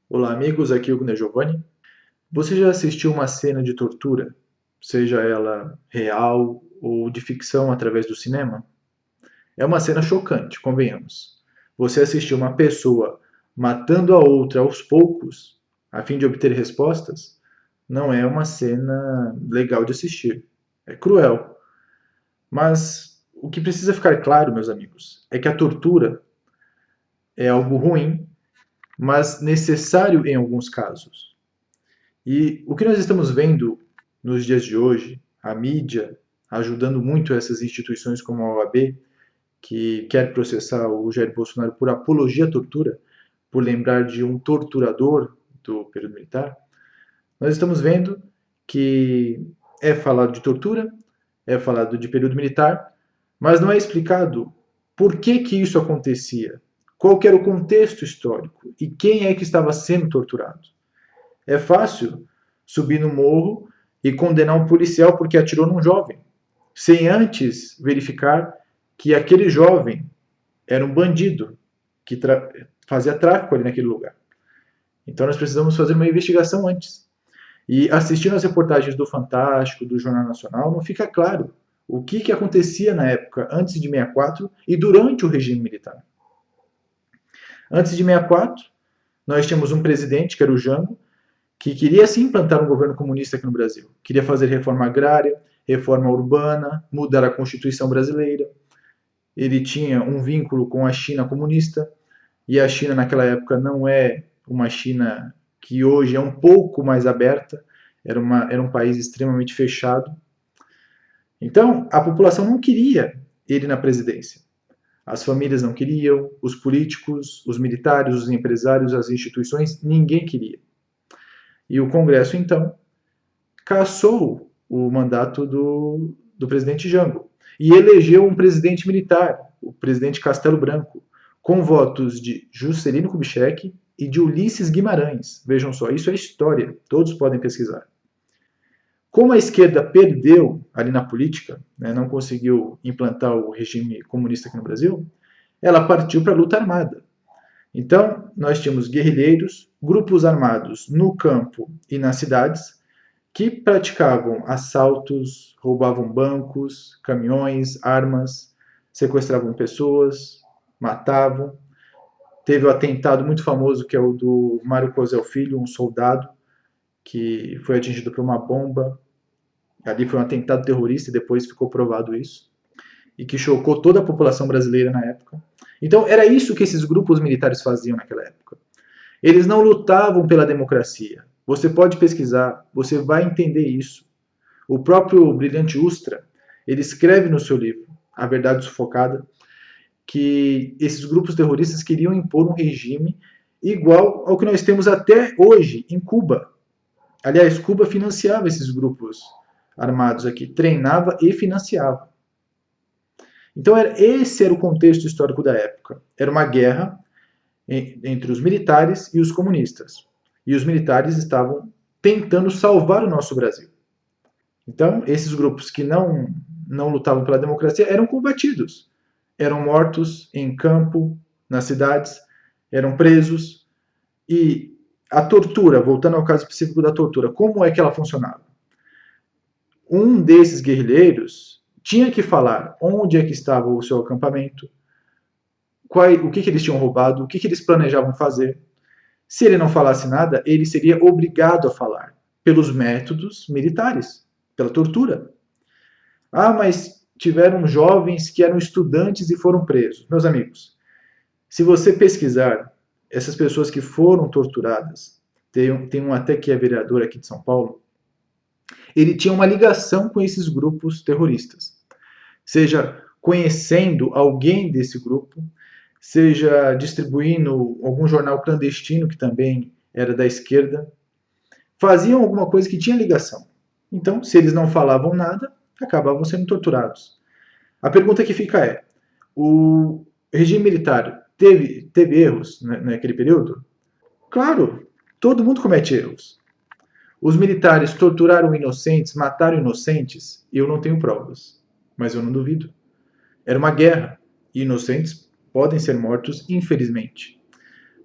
Olá, amigos. Aqui é o Gunnar Giovanni. Você já assistiu uma cena de tortura, seja ela real ou de ficção através do cinema? É uma cena chocante, convenhamos. Você assistir uma pessoa matando a outra aos poucos, a fim de obter respostas, não é uma cena legal de assistir. É cruel. Mas o que precisa ficar claro, meus amigos, é que a tortura é algo ruim, mas necessário em alguns casos. E o que nós estamos vendo nos dias de hoje, a mídia ajudando muito essas instituições como a OAB, que quer processar o Jair Bolsonaro por apologia à tortura, por lembrar de um torturador do período militar, nós estamos vendo que é falado de tortura, é falado de período militar, mas não é explicado por que isso acontecia, qual era o contexto histórico e quem é que estava sendo torturado. É fácil subir no morro e condenar um policial porque atirou num jovem, sem antes verificar que aquele jovem era um bandido que fazia tráfico ali naquele lugar. Então nós precisamos fazer uma investigação antes. E assistindo as reportagens do Fantástico, do Jornal Nacional, não fica claro o que acontecia na época antes de 64 e durante o regime militar. Antes de 64, nós tínhamos um presidente, que era o Jango, que queria sim implantar um governo comunista aqui no Brasil. Queria fazer reforma agrária, reforma urbana, mudar a Constituição brasileira. Ele tinha um vínculo com a China comunista, e a China naquela época não é uma China que hoje é um pouco mais aberta, era um país extremamente fechado. Então, a população não queria ele na presidência. As famílias não queriam, os políticos, os militares, os empresários, as instituições, ninguém queria. E o Congresso, então, cassou o mandato do presidente Jango e elegeu um presidente militar, o presidente Castelo Branco, com votos de Juscelino Kubitschek e de Ulisses Guimarães. Vejam só, isso é história, todos podem pesquisar. Como a esquerda perdeu ali na política, né, não conseguiu implantar o regime comunista aqui no Brasil, ela partiu para a luta armada. Então, nós tínhamos guerrilheiros, grupos armados no campo e nas cidades, que praticavam assaltos, roubavam bancos, caminhões, armas, sequestravam pessoas, matavam. Teve o atentado muito famoso que é o do Mário Cosel Filho, um soldado que foi atingido por uma bomba. Ali foi um atentado terrorista e depois ficou provado isso. E que chocou toda a população brasileira na época. Então era isso que esses grupos militares faziam naquela época. Eles não lutavam pela democracia. Você pode pesquisar, você vai entender isso. O próprio Brilhante Ustra, ele escreve no seu livro, A Verdade Sufocada, que esses grupos terroristas queriam impor um regime igual ao que nós temos até hoje em Cuba. Aliás, Cuba financiava esses grupos armados aqui, treinava e financiava. Então esse era o contexto histórico da época. Era uma guerra entre os militares e os comunistas. E os militares estavam tentando salvar o nosso Brasil. Então, esses grupos que não lutavam pela democracia eram combatidos. Eram mortos em campo, nas cidades, eram presos. E a tortura, voltando ao caso específico da tortura, como é que ela funcionava? Um desses guerrilheiros tinha que falar onde é que estava o seu acampamento, o que eles tinham roubado, o que eles planejavam fazer. Se ele não falasse nada, ele seria obrigado a falar, pelos métodos militares, pela tortura. Ah, mas tiveram jovens que eram estudantes e foram presos. Meus amigos, se você pesquisar essas pessoas que foram torturadas, tem um até que é vereador aqui de São Paulo, ele tinha uma ligação com esses grupos terroristas. Seja conhecendo alguém desse grupo, seja distribuindo algum jornal clandestino que também era da esquerda, faziam alguma coisa que tinha ligação. Então, se eles não falavam nada, acabavam sendo torturados. A pergunta que fica é: o regime militar teve erros naquele período? Claro, todo mundo comete erros. Os militares torturaram inocentes, mataram inocentes? Eu não tenho provas, mas eu não duvido. Era uma guerra e inocentes podem ser mortos, infelizmente.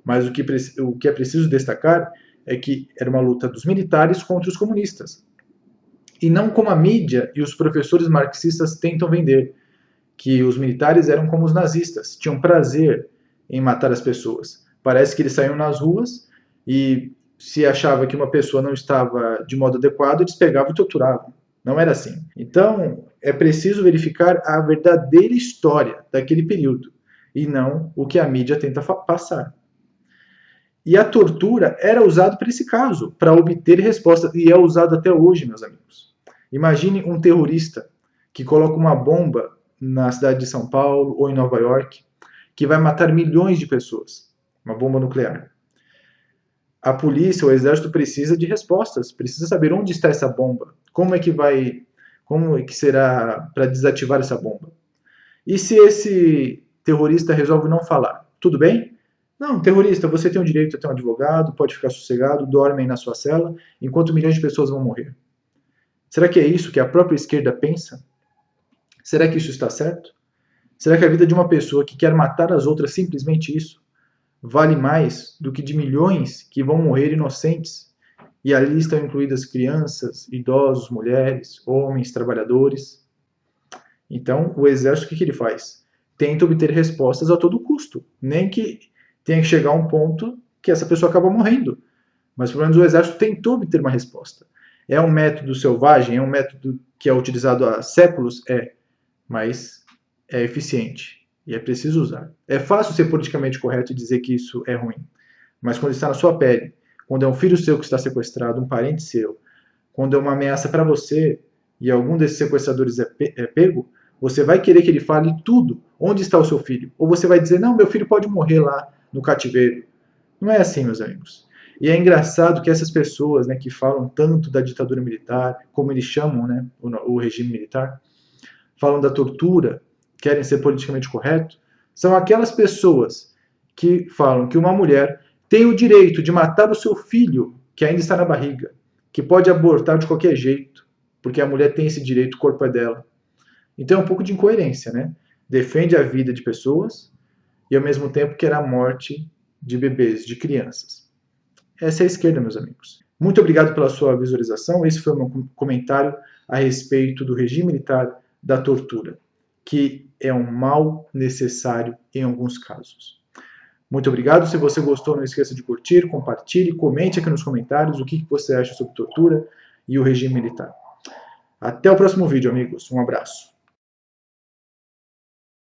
Mas o que é preciso destacar é que era uma luta dos militares contra os comunistas. E não como a mídia e os professores marxistas tentam vender, que os militares eram como os nazistas, tinham prazer em matar as pessoas. Parece que eles saíam nas ruas e se achava que uma pessoa não estava de modo adequado, eles pegavam e torturavam. Não era assim. Então, é preciso verificar a verdadeira história daquele período e não o que a mídia tenta passar. E a tortura era usada para esse caso, para obter respostas, e é usado até hoje, meus amigos. Imagine um terrorista que coloca uma bomba na cidade de São Paulo ou em Nova York, que vai matar milhões de pessoas, uma bomba nuclear. A polícia, o exército precisa de respostas, precisa saber onde está essa bomba, como é que será para desativar essa bomba. E se esse terrorista resolve não falar, tudo bem? Não, terrorista, você tem o direito a ter um advogado, pode ficar sossegado, dorme aí na sua cela, enquanto milhões de pessoas vão morrer. Será que é isso que a própria esquerda pensa? Será que isso está certo? Será que a vida de uma pessoa que quer matar as outras, simplesmente isso, vale mais do que de milhões que vão morrer inocentes? E ali estão incluídas crianças, idosos, mulheres, homens, trabalhadores. Então, o exército, o que ele faz? Tenta obter respostas a todo custo, nem que tenha que chegar a um ponto que essa pessoa acaba morrendo. Mas, pelo menos, o exército tentou obter uma resposta. É um método selvagem? É um método que é utilizado há séculos? É. Mas é eficiente. E é preciso usar. É fácil ser politicamente correto e dizer que isso é ruim. Mas quando está na sua pele, quando é um filho seu que está sequestrado, um parente seu, quando é uma ameaça para você e algum desses sequestradores é pego, você vai querer que ele fale tudo. Onde está o seu filho? Ou você vai dizer, não, meu filho pode morrer lá no cativeiro. Não é assim, meus amigos. E é engraçado que essas pessoas, né, que falam tanto da ditadura militar, como eles chamam, né, o regime militar, falam da tortura, querem ser politicamente corretos, são aquelas pessoas que falam que uma mulher tem o direito de matar o seu filho, que ainda está na barriga, que pode abortar de qualquer jeito, porque a mulher tem esse direito, o corpo é dela. Então é um pouco de incoerência, né? Defende a vida de pessoas e ao mesmo tempo quer a morte de bebês, de crianças. Essa é a esquerda, meus amigos. Muito obrigado pela sua visualização. Esse foi o meu comentário a respeito do regime militar da tortura, que é um mal necessário em alguns casos. Muito obrigado. Se você gostou, não esqueça de curtir, compartilhe, comente aqui nos comentários o que você acha sobre tortura e o regime militar. Até o próximo vídeo, amigos. Um abraço.